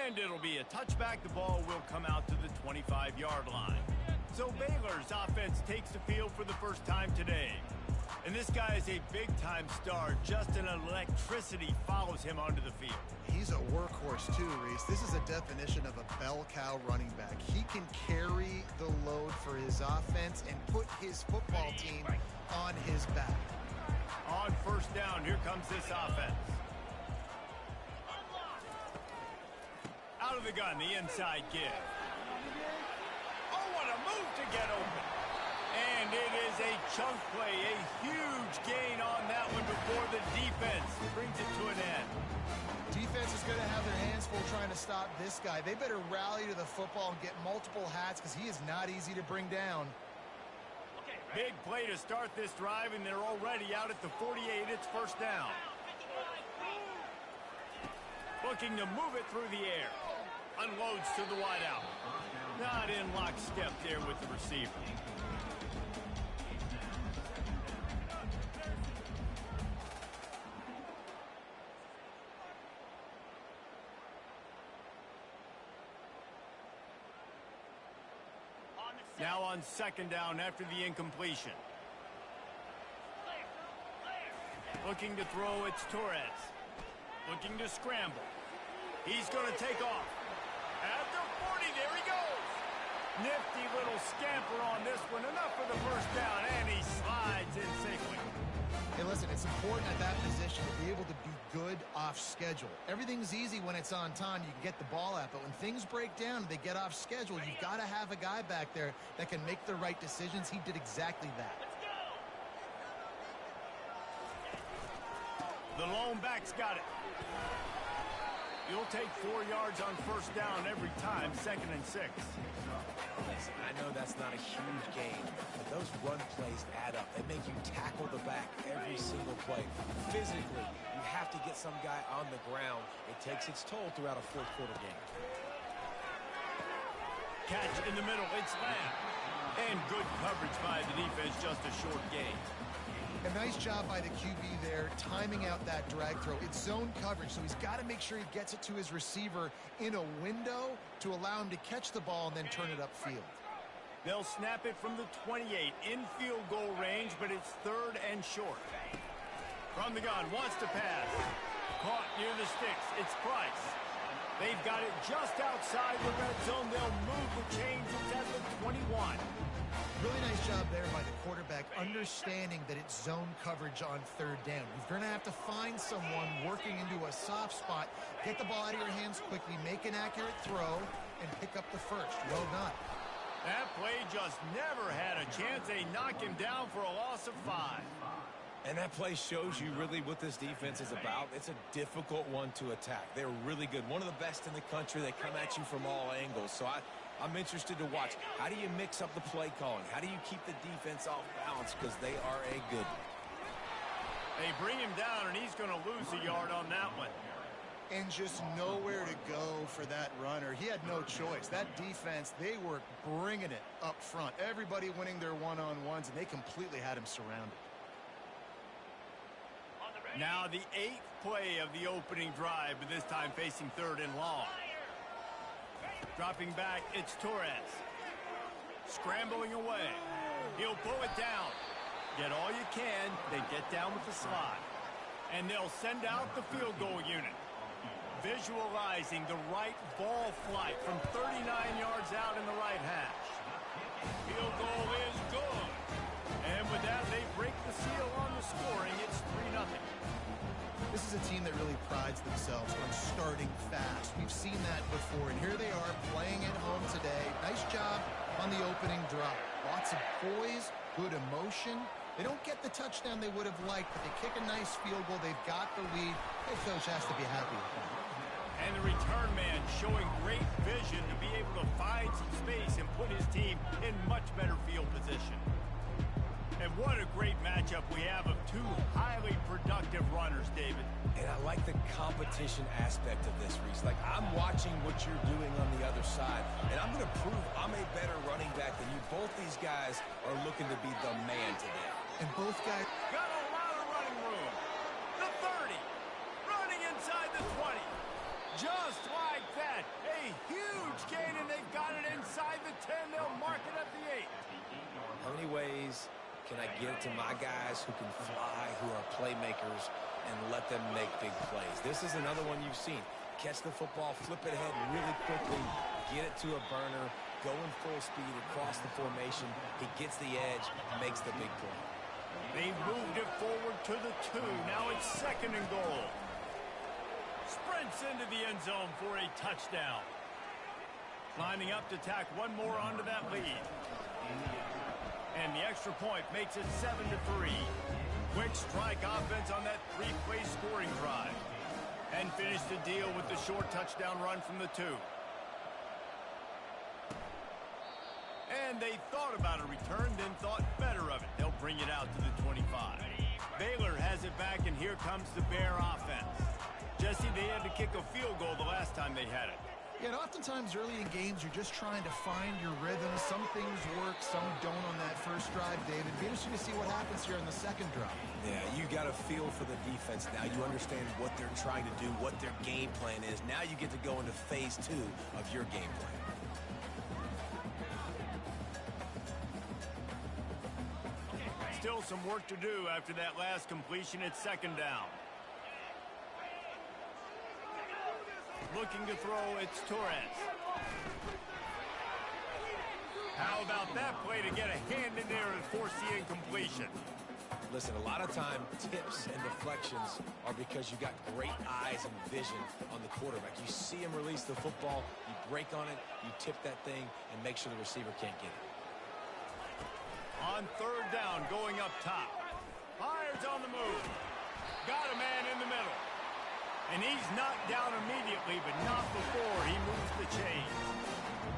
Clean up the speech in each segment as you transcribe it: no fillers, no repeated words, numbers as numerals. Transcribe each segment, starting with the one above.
And it'll be a touchback. The ball will come out to the 25-yard line. So Baylor's offense takes the field for the first time today. And this guy is a big-time star. Just an electricity follows him onto the field. He's a workhorse too, Reese. This is a definition of a bell cow running back. He can carry the load for his offense and put his football team on his back. On first down, here comes this offense. Out of the gun, the inside give. Oh, what a move to get open. And it is a chunk play, a huge gain on that one before the defense brings it to an end. Defense is going to have their hands full trying to stop this guy. They better rally to the football and get multiple hats because he is not easy to bring down. Big play to start this drive, and they're already out at the 48. It's first down. Looking to move it through the air. Unloads to the wideout. Not in lockstep there with the receiver. Now on second down after the incompletion. Looking to throw, it's Torres. Looking to scramble. He's going to take off. At the 40, there he goes. Nifty little scamper on this one. Enough for the first down, and he slides in safely. Hey, listen, it's important at that position to be able to be good off schedule. Everything's easy when it's on time. You can get the ball out, but when things break down and they get off schedule, you've got to have a guy back there that can make the right decisions. He did exactly that. The lone back's got it. You'll take 4 yards on first down every time, 2nd and 6. Listen, I know that's not a huge gain, but those run plays add up. They make you tackle the back every single play. Physically, you have to get some guy on the ground. It takes its toll throughout a fourth-quarter game. Catch in the middle, it's Lamb. And good coverage by the defense, just a short gain. A nice job by the QB there, timing out that drag throw. It's zone coverage, so he's got to make sure he gets it to his receiver in a window to allow him to catch the ball and then turn it upfield. They'll snap it from the 28, in field goal range, but it's 3rd and short. From the gun, wants to pass. Caught near the sticks, it's Price. They've got it just outside the red zone. They'll move the chains. It's at the 21. Really nice job there by the quarterback, understanding that it's zone coverage on 3rd down. You're going to have to find someone working into a soft spot, get the ball out of your hands quickly, make an accurate throw, and pick up the first. Well done. That play just never had a chance. They knock him down for a loss of 5. And that play shows you really what this defense is about. It's a difficult one to attack. They're really good. One of the best in the country. They come at you from all angles. So I'm interested to watch. How do you mix up the play calling? How do you keep the defense off balance? Because they are a good one. They bring him down, and he's going to lose a yard on that one. And just nowhere to go for that runner. He had no choice. That defense, they were bringing it up front. Everybody winning their one-on-ones, and they completely had him surrounded. Now the 8th play of the opening drive, but this time facing 3rd and long. Dropping back, it's Torres. Scrambling away. He'll pull it down. Get all you can, then get down with the slide. And they'll send out the field goal unit. Visualizing the right ball flight from 39 yards out in the right hash. Field goal is good. And with that, they break the seal on the scoring. It's 3-0. This is a team that really prides themselves on starting fast. We've seen that before, and here they are playing at home today. Nice job on the opening drive. Lots of poise, good emotion. They don't get the touchdown they would have liked, but they kick a nice field goal. They've got the lead. Head coach has to be happy with that. And the return man showing great vision to be able to find some space and put his team in much better field position. And what a great matchup we have of 2 highly productive runners, David. And I like the competition aspect of this, Reese. Like, I'm watching what you're doing on the other side, and I'm going to prove I'm a better running back than you. Both these guys are looking to be the man today. And both guys got a lot of running room. The 30, running inside the 20. Just like that, How many ways can I get it to my guys who can fly, who are playmakers, and let them make big plays? This is another one you've seen. Catch the football, flip it ahead really quickly, get it to a burner, going full speed across the formation. He gets the edge, makes the big play. They've moved it forward to the 2. Now it's 2nd and goal. Sprints into the end zone for a touchdown. Lining up to tack one more onto that lead. And the extra point makes it 7-3. Quick strike offense on that 3-play scoring drive. And finish the deal with the short touchdown run from the 2. And they thought about a return, then thought better of it. They'll bring it out to the 25. Baylor has it back, and here comes the Bear offense. Jesse, they had to kick a field goal the last time they had it. Yeah, and oftentimes early in games, you're just trying to find your rhythm. Some things work, some don't on that first drive, David. Be interesting to see what happens here on the second drive. Yeah, you got a feel for the defense now. You understand what they're trying to do, what their game plan is. Now you get to go into phase 2 of your game plan. Still some work to do after that last completion at 2nd down. Looking to throw, it's Torres. How about that play to get a hand in there and force the incompletion? Listen, a lot of time, tips and deflections are because you got great eyes and vision on the quarterback. You see him release the football, you break on it, you tip that thing, and make sure the receiver can't get it. On 3rd down, going up top. Fires on the move. Got a man in the middle. And he's knocked down immediately, but not before he moves the chains.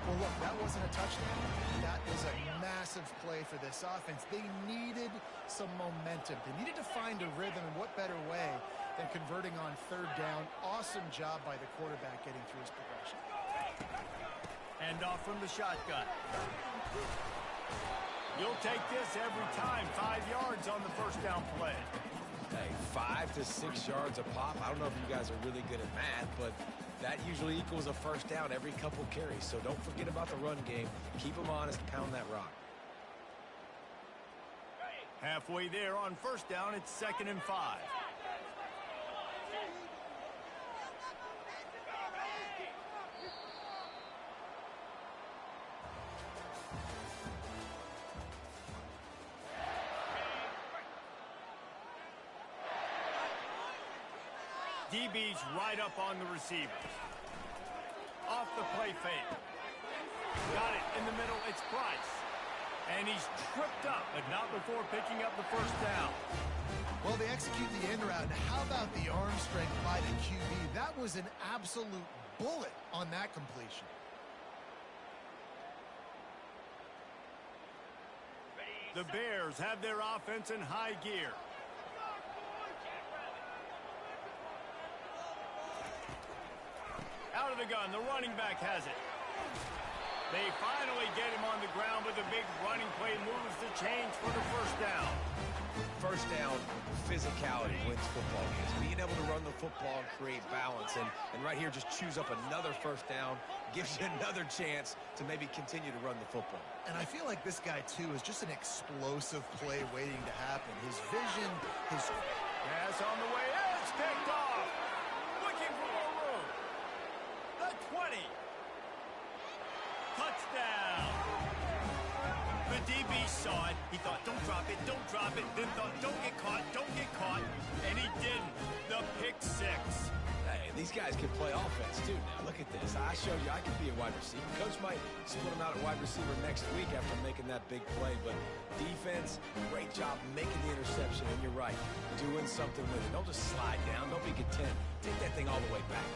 Well, look, that wasn't a touchdown. That was a massive play for this offense. They needed some momentum. They needed to find a rhythm, and what better way than converting on 3rd down. Awesome job by the quarterback getting through his progression. And off from the shotgun. You'll take this every time. 5 yards on the first down play. Hey, 5 to 6 yards a pop. I don't know if you guys are really good at math, but that usually equals a first down every couple carries. So don't forget about the run game. Keep them honest, pound that rock. Halfway there on 1st down, it's 2nd and 5. DB's right up on the receivers. Off the play fake. Got it in the middle. It's Price. And he's tripped up, but not before picking up the first down. Well, they execute the end route. How about the arm strength by the QB? That was an absolute bullet on that completion. The Bears have their offense in high gear. Out of the gun, the running back has it. They finally get him on the ground with a big running play, moves the chains for the first down. First down, physicality wins football games. Being able to run the football and create balance. And right here, just choose up another first down, gives you another chance to maybe continue to run the football. And I feel like this guy, too, is just an explosive play waiting to happen. His vision, his... Pass on the way. It's picked off. Looking for more room. The 20. Touchdown. The DB saw it. He thought, don't drop it, don't drop it. Then thought, don't get caught, don't get caught. And he didn't. The pick six. Hey, these guys can play offense, too. Now, look at this. I showed you I can be a wide receiver. Coach might split him out at wide receiver next week after making that big play. But defense, great job making the interception. And you're right, doing something with it. Don't just slide down. Don't be content. Take that thing all the way back.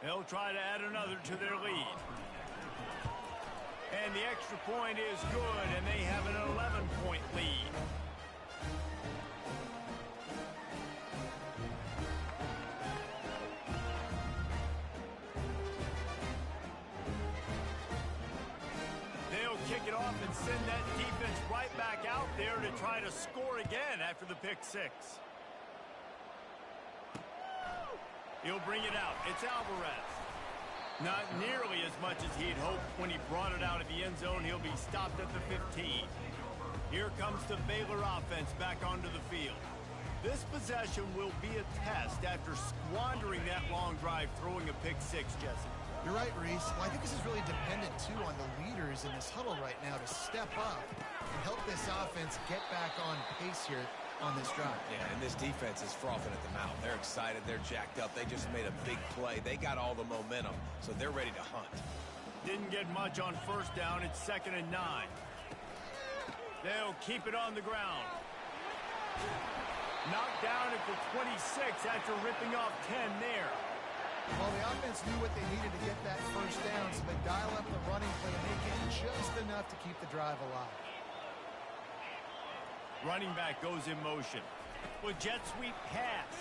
They'll try to add another to their lead. And the extra point is good, and they have an 11-point lead. They'll kick it off and send that defense right back out there to try to score again after the pick six. He'll bring it out. It's Alvarez. Not nearly as much as he'd hoped when he brought it out of the end zone. He'll be stopped at the 15. Here comes the Baylor offense back onto the field. This possession will be a test after squandering that long drive, throwing a pick six, Jesse. You're right, Reese. Well, I think this is really dependent, too, on the leaders in this huddle right now to step up and help this offense get back on pace here on this drive. Yeah, and this defense is frothing at the mouth. They're excited. They're jacked up. They just made a big play. They got all the momentum, so they're ready to hunt. Didn't get much on first down. It's 2nd and 9. They'll keep it on the ground. Knocked down at the 26 after ripping off 10 there. Well, the offense knew what they needed to get that first down, so they dial up the running play and make it just enough to keep the drive alive. Running back goes in motion. With jet sweep pass.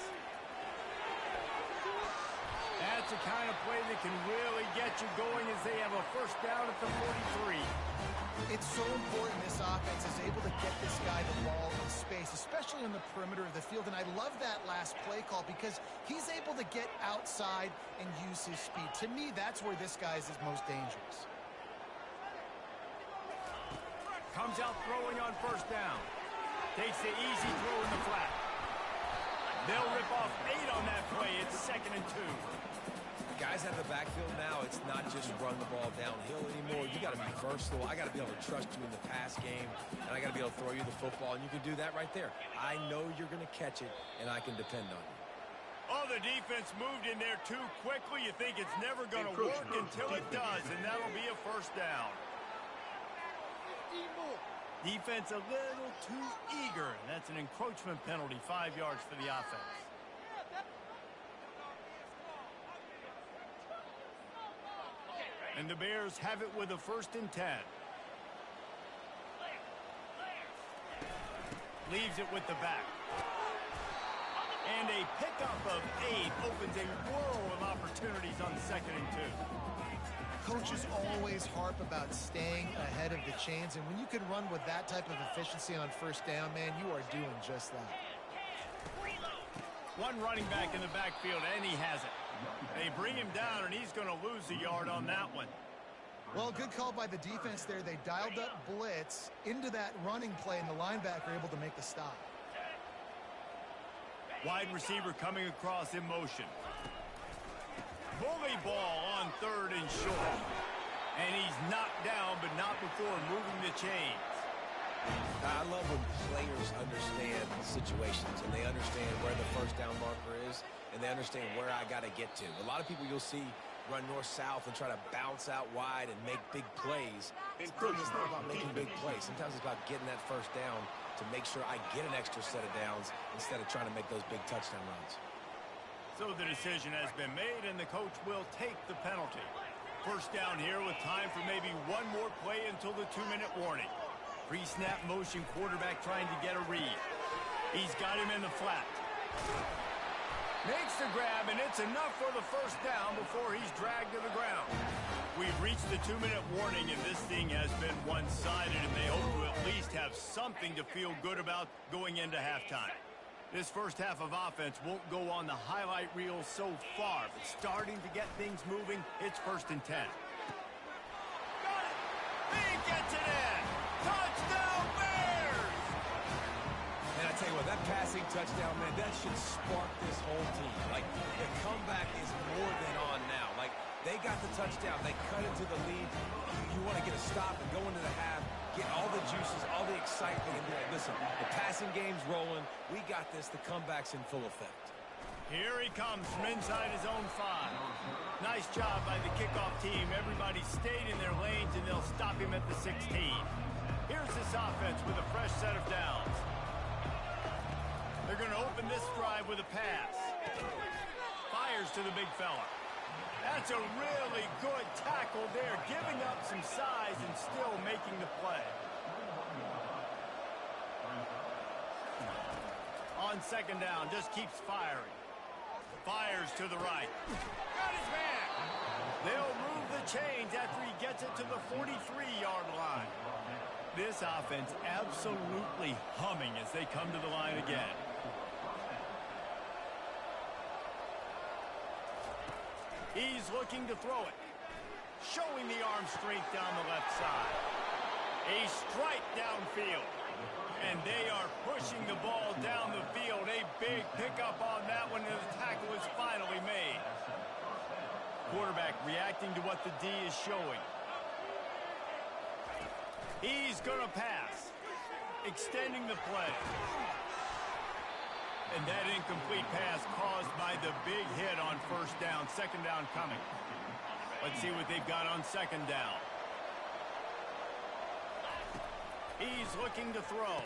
That's the kind of play that can really get you going as they have a first down at the 43. It's so important this offense is able to get this guy the ball in space, especially on the perimeter of the field. And I love that last play call because he's able to get outside and use his speed. To me, that's where this guy is his most dangerous. Comes out throwing on first down. Takes the easy throw in the flat. They'll rip off 8 on that play. It's 2nd and 2. Guys out of the backfield now, it's not just run the ball downhill anymore. You got to be versatile. I got to be able to trust you in the pass game, and I got to be able to throw you the football, and you can do that right there. I know you're going to catch it, and I can depend on you. Oh, the defense moved in there too quickly. You think it's never going to work until it does, and that'll be a first down. Defense a little too eager. That's an encroachment penalty, 5 yards for the offense. And the Bears have it with a 1st and 10. Leaves it with the back. And a pickup of 8 opens a world of opportunities on 2nd and 2. Coaches always harp about staying ahead of the chains, and when you can run with that type of efficiency on first down, man, you are doing just that. One running back in the backfield, and he has it. They bring him down, and he's going to lose a yard on that one. Well, good call by the defense there. They dialed up blitz into that running play, and the linebacker able to make the stop. Wide receiver coming across in motion. Bully ball on 3rd and short. And he's knocked down, but not before moving the chains. I love when players understand situations and they understand where the first down marker is and they understand where I got to get to. A lot of people you'll see run north-south and try to bounce out wide and make big plays. Sometimes it's not about making big plays. Sometimes it's about getting that first down to make sure I get an extra set of downs instead of trying to make those big touchdown runs. So the decision has been made, and the coach will take the penalty. First down here with time for maybe one more play until the 2-minute warning. Pre-snap motion quarterback trying to get a read. He's got him in the flat. Makes the grab, and it's enough for the first down before he's dragged to the ground. We've reached the 2-minute warning, and this thing has been one-sided, and they hope to at least have something to feel good about going into halftime. This first half of offense won't go on the highlight reel so far, but starting to get things moving, it's 1st and 10. Got it! He gets it in! Touchdown, Bears! And I tell you what, that passing touchdown, man, that should spark this whole team. Like, the comeback is more than on now. Like, they got the touchdown. They cut into the lead. You want to get a stop and go into the half, get all the juices, all the excitement, and be like, listen, the passing game's rolling. We got this. The comeback's in full effect. Here he comes from inside his own 5. Nice job by the kickoff team. Everybody stayed in their lanes, and they'll stop him at the 16. Here's this offense with a fresh set of downs. They're going to open this drive with a pass. Fires to the big fella. That's a really good tackle there, giving up some size and still making the play. On 2nd down, just keeps firing. Fires to the right. Got his man. They'll move the chains after he gets it to the 43-yard line. This offense absolutely humming as they come to the line again. He's looking to throw it. Showing the arm strength down the left side. A strike downfield. And they are pushing the ball down the field. A big pickup on that one, and the tackle is finally made. Quarterback reacting to what the D is showing. He's going to pass. Extending the play. And that incomplete pass caused by the big hit on first down. Second down coming. Let's see what they've got on second down. He's looking to throw.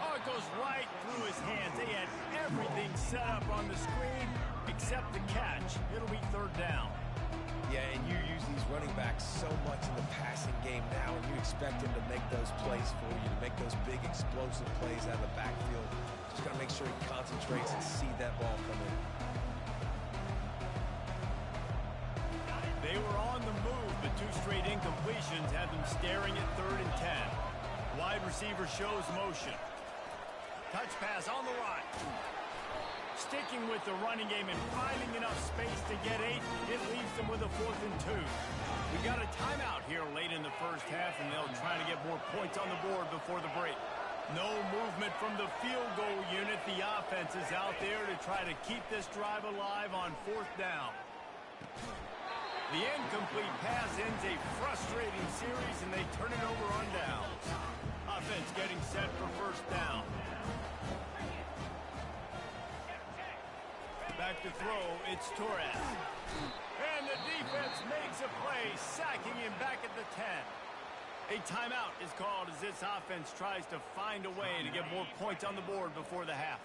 Oh, it goes right through his hands. They had everything set up on the screen except the catch. It'll be third down. Yeah, and you use these running backs so much in the passing game now, and you expect him to make those plays for you, to make those big explosive plays out of the backfield. Just got to make sure he concentrates and see that ball come in. They were on the move, but two straight incompletions have them staring at 3rd and 10. Wide receiver shows motion. Touch pass on the right. Sticking with the running game and finding enough space to get 8, it leaves them with a 4th and 2. We got a timeout here late in the first half, and they'll try to get more points on the board before the break. No movement from the field goal unit. The offense is out there to try to keep this drive alive on 4th down. The incomplete pass ends a frustrating series, and they turn it over on downs. Offense getting set for first down. Back to throw, it's Torres. And the defense makes a play, sacking him back at the 10. A timeout is called as this offense tries to find a way to get more points on the board before the half.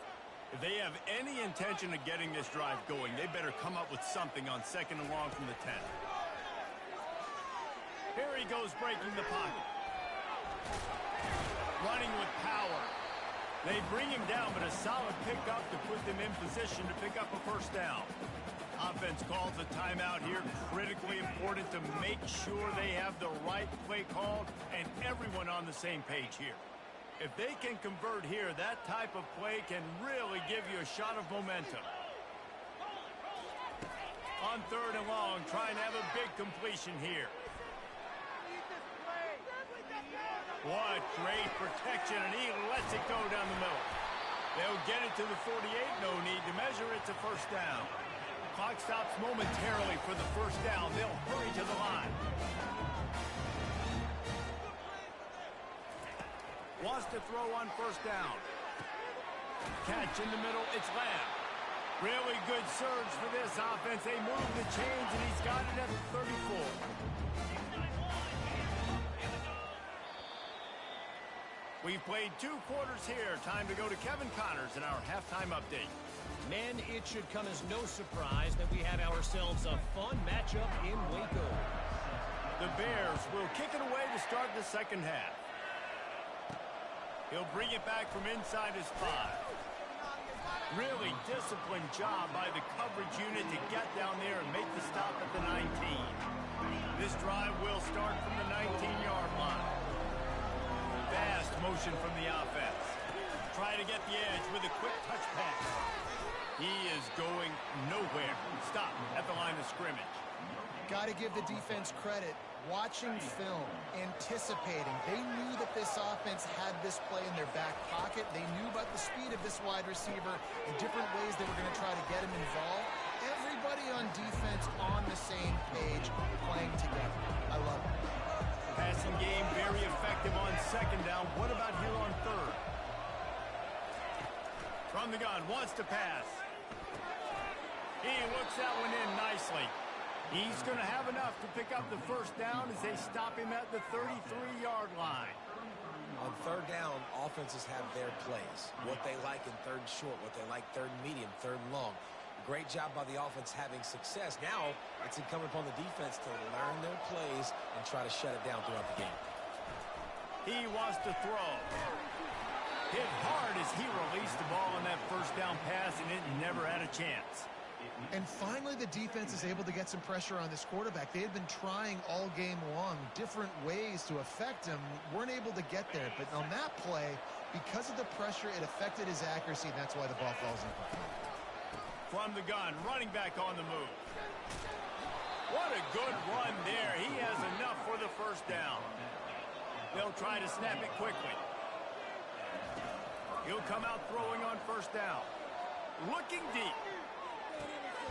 If they have any intention of getting this drive going, they better come up with something on second and long from the 10. Here he goes breaking the pocket. Running with power. They bring him down, but a solid pickup to put them in position to pick up a first down. Offense calls a timeout here. Critically important to make sure they have the right play called and everyone on the same page here. If they can convert here, that type of play can really give you a shot of momentum. On 3rd and long, trying to have a big completion here. What great protection, and he lets it go down the middle. They'll get it to the 48, no need to measure it to first down. Clock stops momentarily for the first down. They'll hurry to the line. Wants to throw on first down. Catch in the middle, it's Lamb. Really good surge for this offense. They move the chains, and he's got it at the 34. We've played 2 quarters here. Time to go to Kevin Connors in our halftime update. Men, it should come as no surprise that we had ourselves a fun matchup in Waco. The Bears will kick it away to start the second half. He'll bring it back from inside his 5. Really disciplined job by the coverage unit to get down there and make the stop at the 19. This drive will start from the 19-yard line. Fast motion from the offense. Try to get the edge with a quick touch pass. He is going nowhere. Stop at the line of scrimmage. Got to give the defense credit. Watching film, anticipating. They knew that this offense had this play in their back pocket. They knew about the speed of this wide receiver and different ways they were going to try to get him involved. Everybody on defense on the same page, playing together. I love it. Passing game very effective on second down. What about here on 3rd? From the gun, wants to pass. He looks that one in nicely. He's going to have enough to pick up the first down as they stop him at the 33-yard line. On 3rd down, offenses have their plays. What they like in 3rd and short, what they like 3rd and medium, 3rd and long. Great job by the offense having success. Now it's incumbent upon the defense to learn their plays and try to shut it down throughout the game. He wants to throw. Hit hard as he released the ball on that first down pass, and it never had a chance. And finally, the defense is able to get some pressure on this quarterback. They had been trying all game long different ways to affect him, weren't able to get there. But on that play, because of the pressure, it affected his accuracy, and that's why the ball falls in. from the gun, running back on the move. What a good run there. He has enough for the first down. They'll try to snap it quickly. He'll come out throwing on first down. Looking deep.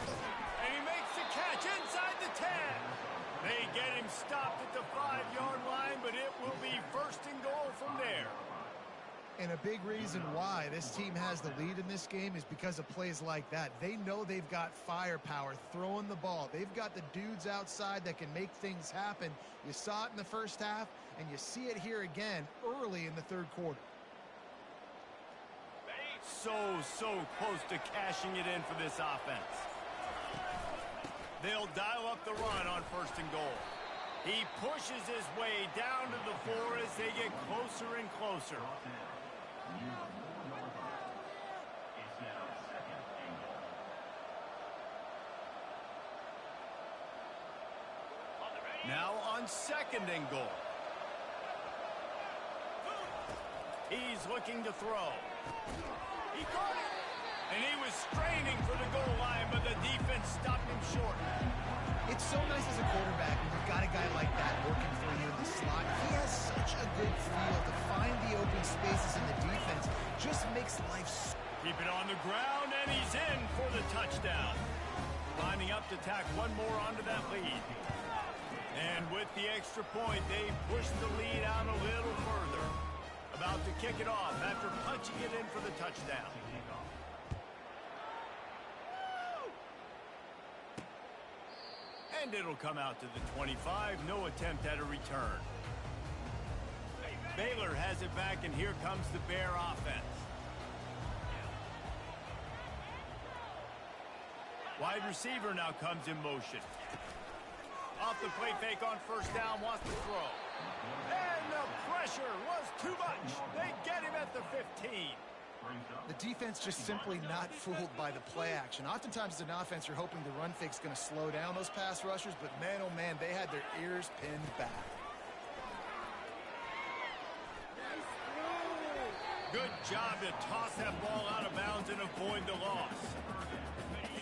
And he makes the catch inside the 10. They get him stopped at the 5-yard line, but it will be first and goal from there. And a big reason why this team has the lead in this game is because of plays like that. They know they've got firepower throwing the ball. They've got the dudes outside that can make things happen. You saw it in the first half, and you see it here again early in the third quarter. So close to cashing it in for this offense. They'll dial up the run on first and goal. He pushes his way down to the 4 as they get closer and closer. Now on second and goal. He's looking to throw. He caught it. And he was straining for the goal line, but the defense stopped him short. It's so nice as a quarterback when you've got a guy like that working for you in the slot. He has such a good feel to find the open spaces in the defense. Just makes life so. Keep it on the ground, and he's in for the touchdown. Lining up to tack one more onto that lead. And with the extra point, they push the lead out a little further. About to kick it off after punching it in for the touchdown. And it'll come out to the 25. No attempt at a return. Baylor has it back, and here comes the Bear offense. Wide receiver now comes in motion. Off the play fake on first down, wants to throw. And the pressure was too much. They get him at the 15. The defense just simply not fooled by the play action. Oftentimes as an offense, you're hoping the run fake's going to slow down those pass rushers, but man, oh man, they had their ears pinned back. Good job to toss that ball out of bounds and avoid the loss.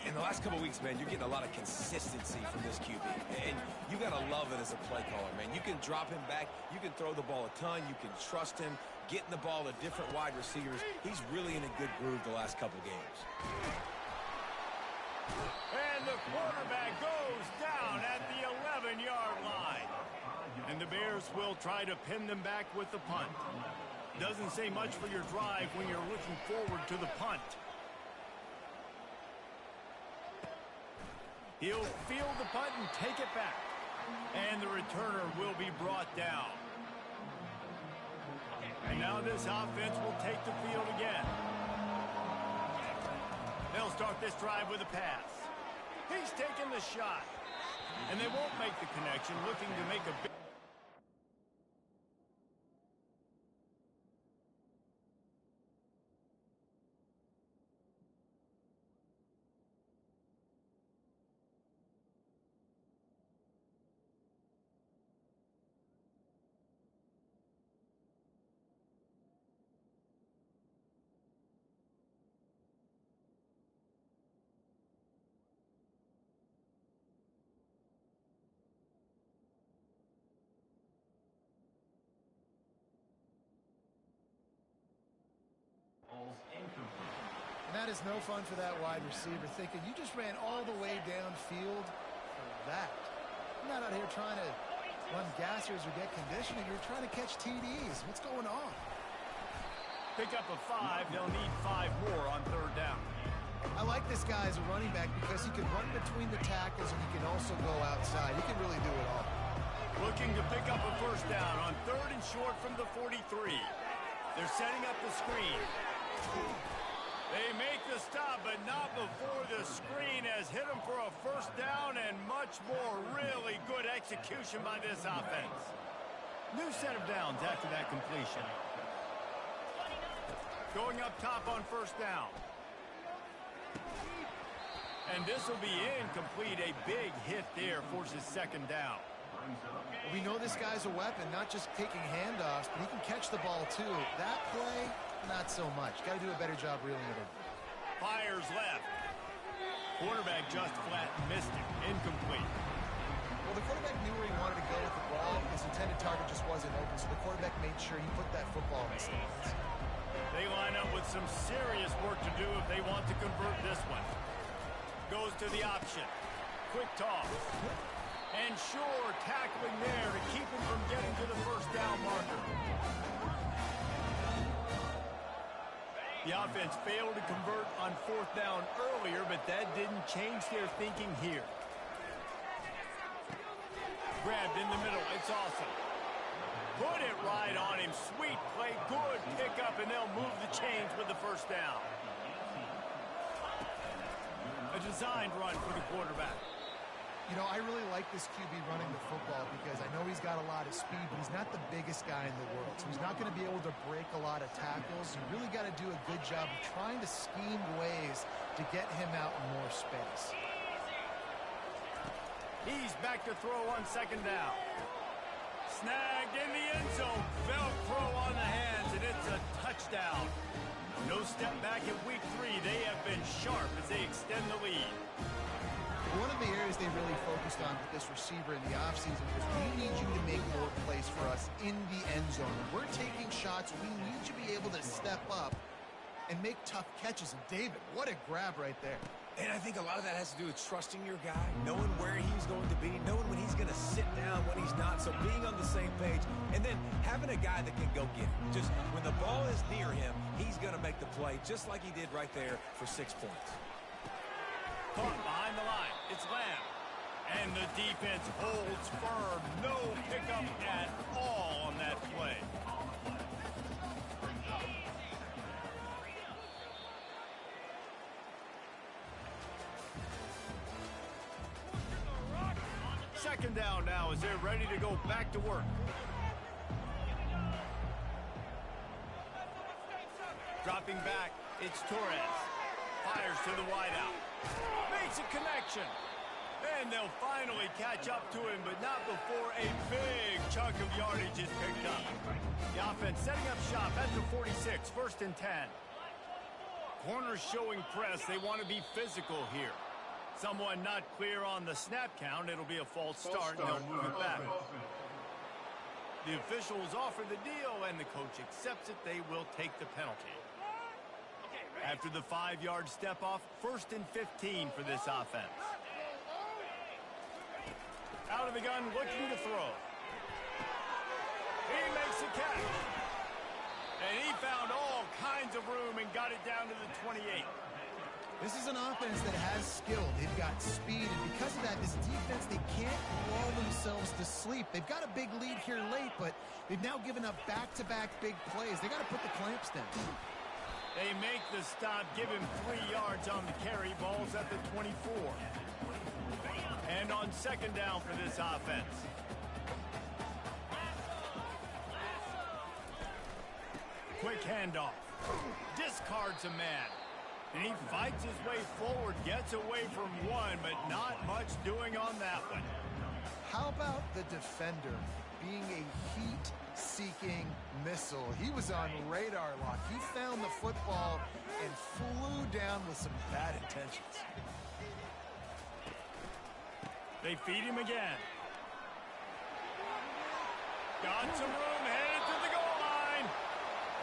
In the last couple weeks, man, you're getting a lot of consistency from this QB. And you got to love it as a play caller, man. You can drop him back. You can throw the ball a ton. You can trust him, getting the ball to different wide receivers. He's really in a good groove the last couple games. And the quarterback goes down at the 11-yard line. And the Bears will try to pin them back with the punt. Doesn't say much for your drive when you're looking forward to the punt. He'll field the punt and take it back. And the returner will be brought down. And now this offense will take the field again. They'll start this drive with a pass. He's taking the shot. And they won't make the connection, looking to make a big... And that is no fun for that wide receiver, thinking you just ran all the way downfield for that. You're not out here trying to run gassers or get conditioning. You're trying to catch TDs. What's going on? Pick up a 5. They'll need 5 more on third down. I like this guy as a running back because he can run between the tackles and he can also go outside. He can really do it all. Looking to pick up a first down on third and short from the 43. They're setting up the screen. They make the stop, but not before the screen has hit them for a first down and much more. Really good execution by this offense. New set of downs after that completion. Going up top on first down. And this will be incomplete. A big hit there forces second down. We know this guy's a weapon, not just taking handoffs, but he can catch the ball too. That play, not so much. Got to do a better job reeling it in. Fires left. Quarterback just flat missed it. Incomplete. Well, the quarterback knew where he wanted to go with the ball. His intended target just wasn't open, so the quarterback made sure he put that football in the stands. They line up with some serious work to do if they want to convert this one. Goes to the option. Quick toss. And sure, tackling there to keep him from getting to the first down marker. The offense failed to convert on fourth down earlier, but that didn't change their thinking here. Grabbed in the middle. It's awesome. Put it right on him. Sweet play. Good pickup, and they'll move the chains with the first down. A designed run for the quarterback. You know, I really like this QB running the football because I know he's got a lot of speed, but he's not the biggest guy in the world. So he's not going to be able to break a lot of tackles. You really got to do a good job of trying to scheme ways to get him out in more space. He's back to throw on second down. Snagged in the end zone. Velcro on the hands, and it's a touchdown. No step back in week 3. They have been sharp as they extend the lead. One of the areas they really focused on with this receiver in the offseason was we need you to make more plays for us in the end zone. When we're taking shots, we need you to be able to step up and make tough catches. And David, what a grab right there. And I think a lot of that has to do with trusting your guy, knowing where he's going to be, knowing when he's going to sit down, when he's not, so being on the same page, and then having a guy that can go get it. Just when the ball is near him, he's going to make the play, just like he did right there for 6 points. Caught behind the line. It's Lamb. And the defense holds firm. No pickup at all on that play. Second down now as they're ready to go back to work. Dropping back, it's Torres. Fires to the wideout. Makes a connection. And they'll finally catch up to him, but not before a big chunk of yardage is picked up. The offense setting up shop at the 46, first and 10. Corners showing press. They want to be physical here. Someone not clear on the snap count. It'll be a false start, and they'll move it back. The officials offer the deal, and the coach accepts it. They will take the penalty. After the 5-yard step-off, first and 15 for this offense. Out of the gun, looking to throw. He makes a catch. And he found all kinds of room and got it down to the 28. This is an offense that has skill. They've got speed, and because of that, this defense, they can't lull themselves to sleep. They've got a big lead here late, but they've now given up back-to-back big plays. They got to put the clamps down. They make the stop, give him 3 yards on the carry. Ball's at the 24. And on second down for this offense. Quick handoff. Discards a man. And he fights his way forward, gets away from one, but not much doing on that one. How about the defender being a heat-seeking missile? He was on radar lock. He found the football and flew down with some bad intentions. They feed him again. Got some room, headed to the goal line.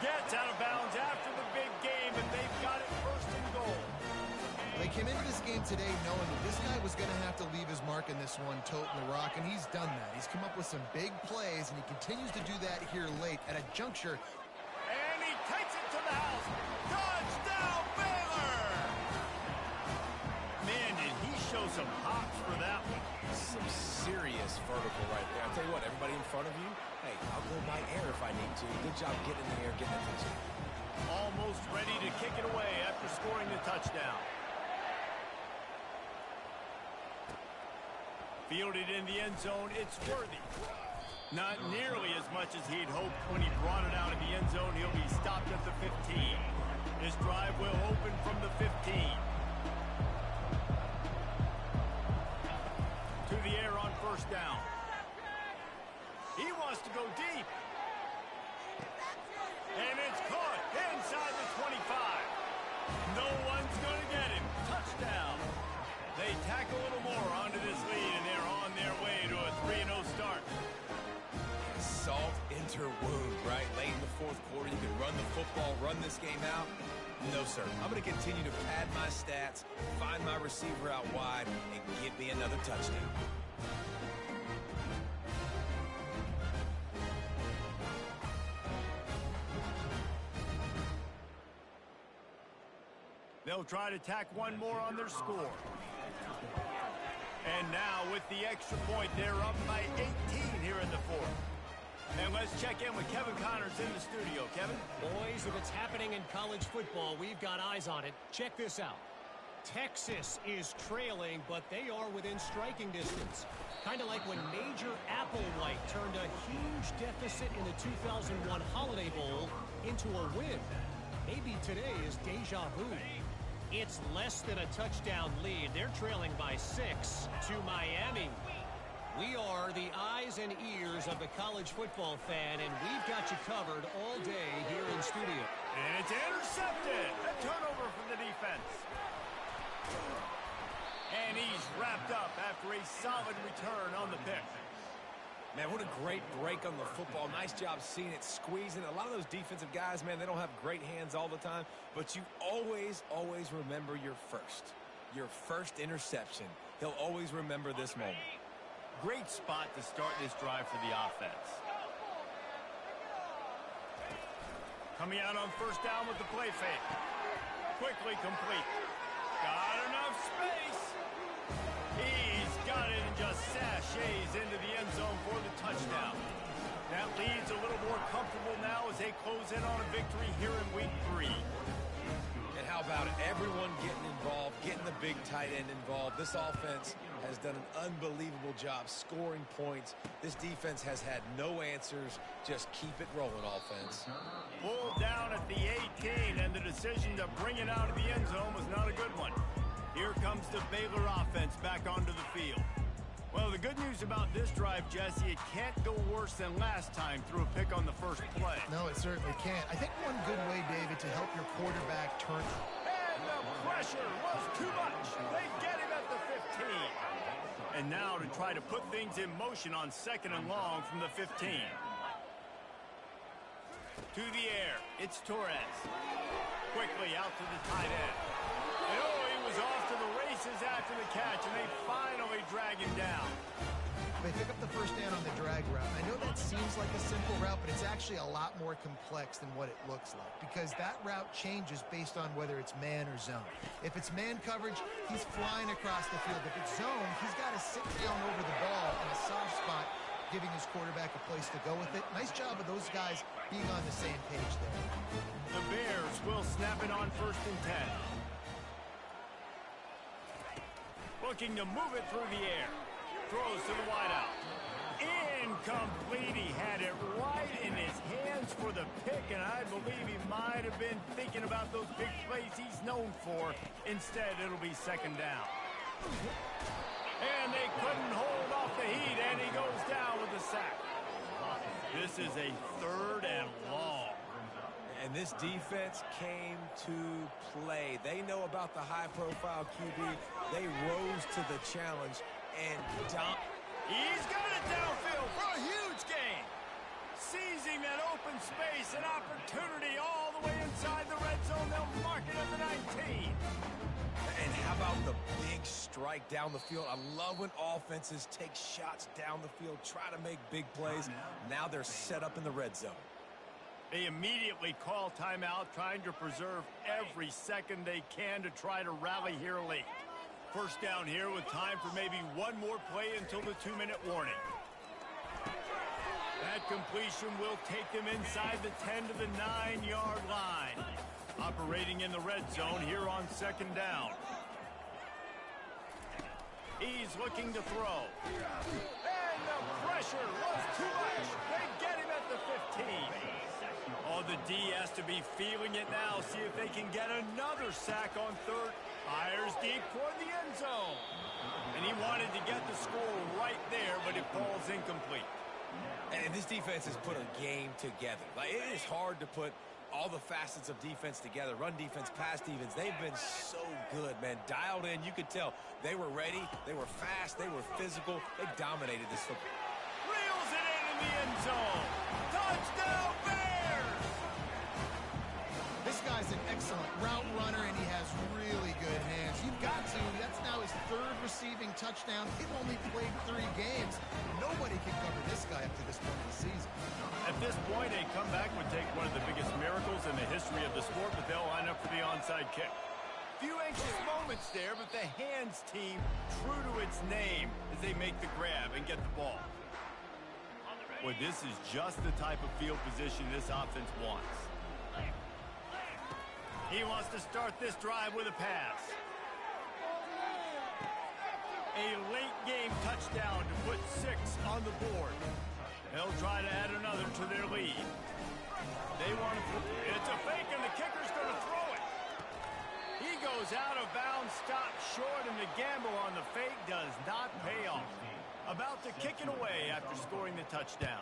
Gets out of bounds after the big game, and they've got it first and goal. They came into this game today knowing that this guy was going to have to leave his mark in this one, toting the rock, and he's done that. He's come up with some big plays, and he continues to do that here late at a juncture. And he takes it to the house. Touchdown, Baylor! Man, did he show some hops for that one. Some serious vertical right there. I'll tell you what, everybody in front of you, hey, I'll go by air if I need to. Good job getting in the air, getting the touchdown. Almost ready to kick it away after scoring the touchdown. Fielded in the end zone, it's Worthy. Not nearly as much as he'd hoped when he brought it out of the end zone. He'll be stopped at the 15. His drive will open from the 15. To the air on first down. He wants to go deep. And it's caught inside the 25. No one's going to get him. Touchdown. They tack a little more onto this lead, and they're on their way to a 3-0 start. Salt into wound, right? Late in the fourth quarter, you can run the football, run this game out. No, sir. I'm going to continue to pad my stats, find my receiver out wide, and get me another touchdown. They'll try to tack one more on their score. And now with the extra point, they're up by 18 here in the fourth. And let's check in with Kevin Connors in the studio. Kevin? Boys, if it's happening in college football, we've got eyes on it. Check this out. Texas is trailing, but they are within striking distance. Kind of like when Major Applewhite turned a huge deficit in the 2001 Holiday Bowl into a win. Maybe today is deja vu. It's less than a touchdown lead. They're trailing by 6 to Miami. We are the eyes and ears of the college football fan, and we've got you covered all day here in studio. And it's intercepted. A turnover from the defense. And he's wrapped up after a solid return on the pick. Man, what a great break on the football. Nice job seeing it, squeezing. A lot of those defensive guys, man, they don't have great hands all the time, but you always, always remember your first interception. He'll always remember this moment. Great spot to start this drive for the offense. Coming out on first down with the play fake. Quickly complete. Got enough space. He's got it and just sashays into the end zone for the touchdown. That lead's a little more comfortable now as they close in on a victory here in week 3. And how about it? Everyone getting involved, getting the big tight end involved. This offense has done an unbelievable job scoring points. This defense has had no answers. Just keep it rolling, offense. Pulled down at the 18, and the decision to bring it out of the end zone was not a good one. Here comes the Baylor offense back onto the field. Well, the good news about this drive, Jesse, it can't go worse than last time through a pick on the first play. No, it certainly can't. I think one good way, David, to help your quarterback turn. And the pressure was too much. They get him at the 15. And now to try to put things in motion on 2nd and long from the 15. To the air, it's Torres. Quickly out to the tight end. And he was off to the races after the catch, and they finally drag him down. They pick up the first down on the drag route. I know that seems like a simple route, but it's actually a lot more complex than what it looks like, because that route changes based on whether it's man or zone. If it's man coverage, he's flying across the field. If it's zone, he's got to sit down over the ball in a soft spot, giving his quarterback a place to go with it. Nice job of those guys being on the same page there. The Bears will snap it on 1st and 10. Looking to move it through the air. Throws to the wideout. Incomplete. He had it right in his hands for the pick, and I believe he might have been thinking about those big plays he's known for. Instead, it'll be 2nd down. And they couldn't hold off the heat, and he goes down with a sack. This is a 3rd and long. And this defense came to play. They know about the high-profile QB. They rose to the challenge. And he's got it downfield for a huge gain. Seizing that open space, an opportunity all the way inside the red zone. They'll mark it at the 19. And how about the big strike down the field? I love when offenses take shots down the field, try to make big plays. Now they're set up in the red zone. They immediately call timeout, trying to preserve every second they can to try to rally here late. First down here with time for maybe one more play until the 2-minute warning. That completion will take them inside the 10 to the 9-yard line. Operating in the red zone here on 2nd down. He's looking to throw. And the pressure was too much. They get him at the 15. Oh, the D has to be feeling it now. See if they can get another sack on 3rd. Fires deep toward the end zone. And he wanted to get the score right there, but it falls incomplete. And this defense has put a game together. Like, it is hard to put all the facets of defense together, run defense, pass defense. They've been so good, man. Dialed in, you could tell. They were ready, they were fast, they were physical. They dominated this football. Reels it in the end zone. Touchdown, Bears! This guy's an excellent route runner, and he has really good hands. You've got to. That's now his third receiving touchdown. He's only played 3 games. Nobody can cover this guy up to this point of the season. At this point, a comeback would take one of the biggest miracles in the history of the sport, but they'll line up for the onside kick. Few anxious moments there, but the hands team true to its name as they make the grab and get the ball. Well, this is just the type of field position this offense wants. He wants to start this drive with a pass. A late game touchdown to put 6 on the board. They'll try to add another to their lead. They want to... It's a fake, and the kicker's going to throw it. He goes out of bounds, stopped short, and the gamble on the fake does not pay off. About to kick it away after scoring the touchdown.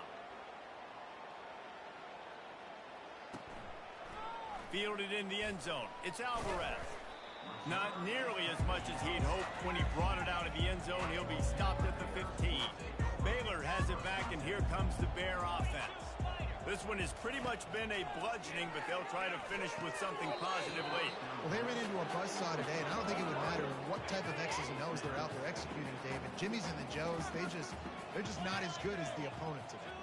Fielded in the end zone. It's Alvarez. Not nearly as much as he'd hoped when he brought it out of the end zone. He'll be stopped at the 15. Baylor has it back, and here comes the Bear offense. This one has pretty much been a bludgeoning, but they'll try to finish with something positive late. Well, they ran into a buzzsaw today, and I don't think it would matter what type of X's and O's they're out there executing, David. Jimmy's and the Joes, they're just not as good as the opponent today.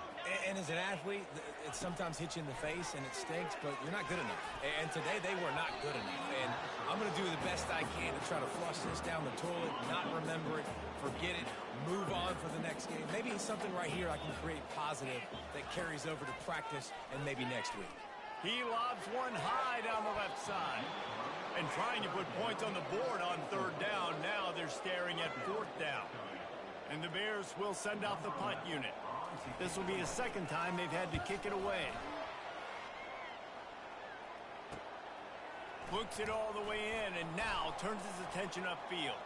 And as an athlete, it sometimes hits you in the face, and it stinks, but you're not good enough. And today, they were not good enough. And I'm going to do the best I can to try to flush this down the toilet, not remember it, forget it, move on for the next game. Maybe it's something right here I can create positive that carries over to practice and maybe next week. He lobs one high down the left side. And trying to put points on the board on 3rd down. Now they're staring at 4th down. And the Bears will send out the punt unit. This will be the 2nd time they've had to kick it away. Books it all the way in, and now turns his attention upfield.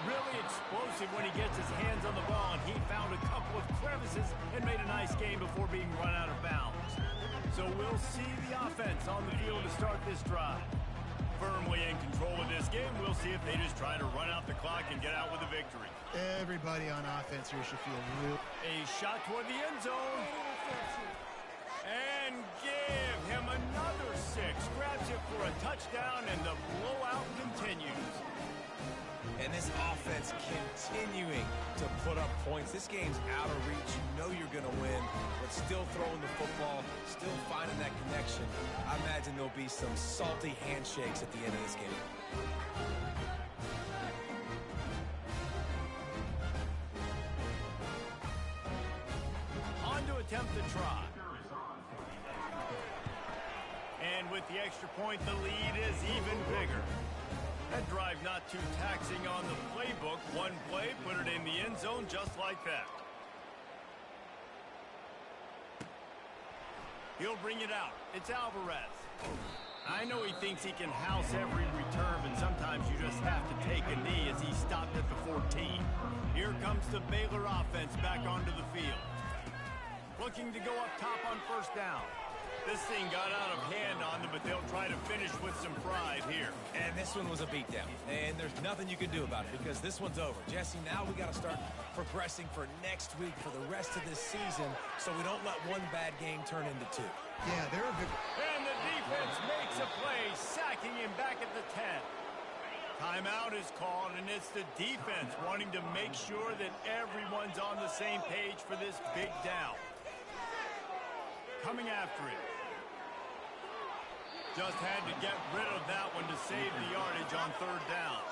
Really explosive when he gets his hands on the ball, and he found a couple of crevices and made a nice game before being run out of bounds. So we'll see the offense on the field to start this drive. Firmly in control of this game, we'll see if they just try to run out the clock and get out with a victory. Everybody on offense here should feel real. A shot toward the end zone. And give him another 6. Grabs it for a touchdown, and the blowout continues. And this offense continuing to put up points. This game's out of reach. You know you're going to win, but still throwing the football, still finding that connection. I imagine there'll be some salty handshakes at the end of this game. On to attempt the try. And with the extra point, the lead is even bigger. That drive not too taxing on the playbook. One play, put it in the end zone just like that. He'll bring it out. It's Alvarez. I know he thinks he can house every return, but sometimes you just have to take a knee as he stopped at the 14. Here comes the Baylor offense back onto the field. Looking to go up top on 1st down. This thing got out of hand on them, but they'll try to finish with some pride here. And this one was a beatdown. And there's nothing you can do about it because this one's over. Jesse, now we got to start progressing for next week for the rest of this season so we don't let one bad game turn into 2. Yeah, they're a big... And the defense makes a play, sacking him back at the 10. Timeout is called, and it's the defense wanting to make sure that everyone's on the same page for this big down. Coming after it. Just had to get rid of that one to save the yardage on 3rd down.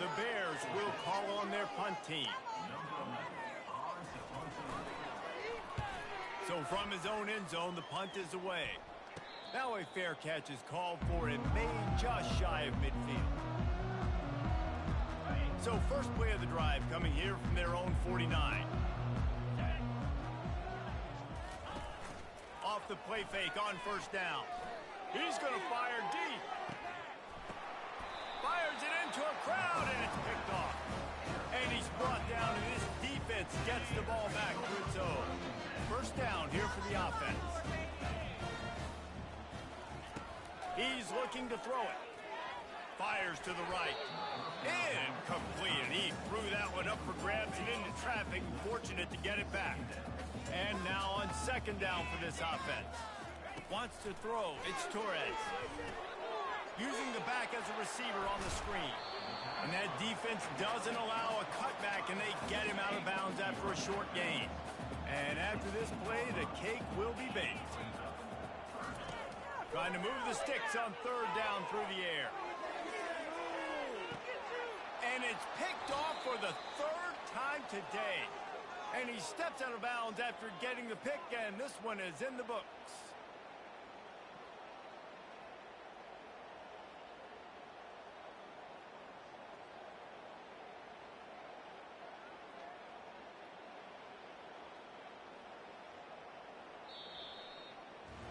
The Bears will call on their punt team. So from his own end zone, the punt is away. Now a fair catch is called for and made just shy of midfield. So first play of the drive coming here from their own 49. Off the play fake on 1st down. He's going to fire deep. Fires it into a crowd, and it's picked off. And he's brought down, and this defense gets the ball back to its own. 1st down here for the offense. He's looking to throw it. Fires to the right. Incomplete. He threw that one up for grabs and into traffic. Fortunate to get it back. And now on second down for this offense. Wants to throw. It's Torres. Using the back as a receiver on the screen. And that defense doesn't allow a cutback, and they get him out of bounds after a short gain. And after this play, the cake will be baked. Trying to move the sticks on third down through the air. And it's picked off for the third time today. And he steps out of bounds after getting the pick, and this one is in the books.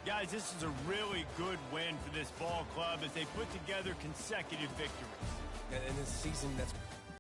Guys, this is a really good win for this ball club as they put together consecutive victories. And this season, that's